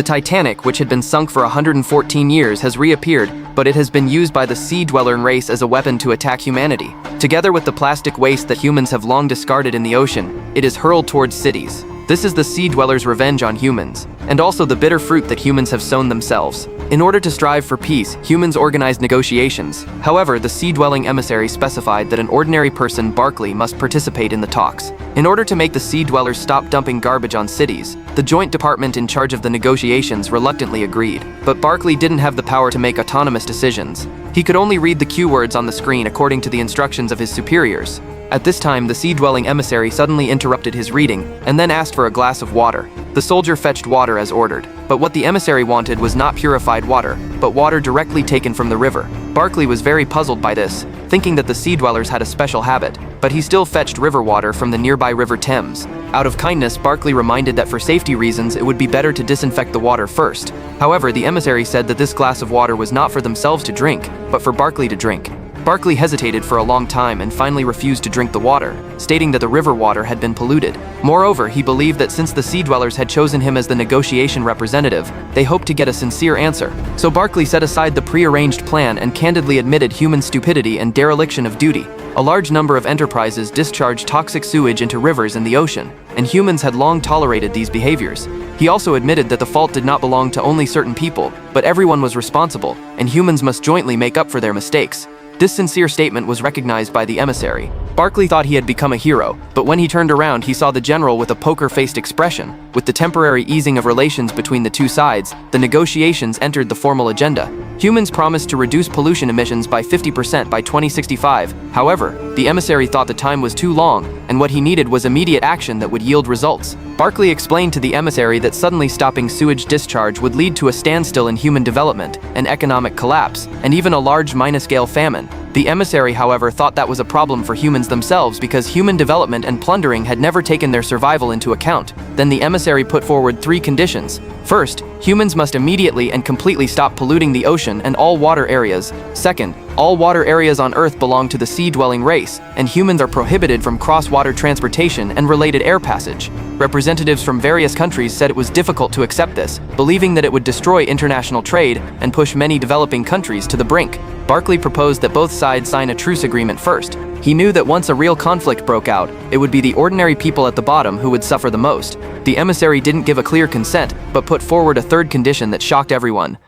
The Titanic, which had been sunk for 114 years, has reappeared, but it has been used by the sea dweller race as a weapon to attack humanity. Together with the plastic waste that humans have long discarded in the ocean, it is hurled towards cities. This is the sea dwellers' revenge on humans, and also the bitter fruit that humans have sown themselves. In order to strive for peace, humans organized negotiations. However, the sea-dwelling emissary specified that an ordinary person, Barkley, must participate in the talks. In order to make the sea dwellers stop dumping garbage on cities, the joint department in charge of the negotiations reluctantly agreed. But Barkley didn't have the power to make autonomous decisions. He could only read the cue words on the screen according to the instructions of his superiors. At this time, the sea-dwelling emissary suddenly interrupted his reading and then asked for a glass of water. The soldier fetched water as ordered, but what the emissary wanted was not purified water, but water directly taken from the river. Barkley was very puzzled by this, thinking that the sea dwellers had a special habit, but he still fetched river water from the nearby River Thames. Out of kindness, Barkley reminded that for safety reasons it would be better to disinfect the water first. However, the emissary said that this glass of water was not for themselves to drink, but for Barkley to drink. Barkley hesitated for a long time and finally refused to drink the water, stating that the river water had been polluted. Moreover, he believed that since the sea dwellers had chosen him as the negotiation representative, they hoped to get a sincere answer. So Barkley set aside the pre-arranged plan and candidly admitted human stupidity and dereliction of duty. A large number of enterprises discharged toxic sewage into rivers and the ocean, and humans had long tolerated these behaviors. He also admitted that the fault did not belong to only certain people, but everyone was responsible, and humans must jointly make up for their mistakes. This sincere statement was recognized by the emissary. Barkley thought he had become a hero, but when he turned around, he saw the general with a poker-faced expression. With the temporary easing of relations between the two sides, the negotiations entered the formal agenda. Humans promised to reduce pollution emissions by 50% by 2065. However, the emissary thought the time was too long, and what he needed was immediate action that would yield results. Barkley explained to the emissary that suddenly stopping sewage discharge would lead to a standstill in human development, an economic collapse, and even a large minuscale famine. The emissary, however, thought that was a problem for humans themselves because human development and plundering had never taken their survival into account. Then the emissary put forward 3 conditions. First, humans must immediately and completely stop polluting the ocean and all water areas. Second, all water areas on Earth belong to the sea-dwelling race, and humans are prohibited from cross-water transportation and related air passage. Representatives from various countries said it was difficult to accept this, believing that it would destroy international trade and push many developing countries to the brink. Barkley proposed that both sides sign a truce agreement first. He knew that once a real conflict broke out, it would be the ordinary people at the bottom who would suffer the most. The emissary didn't give a clear consent, but put forward a third condition that shocked everyone.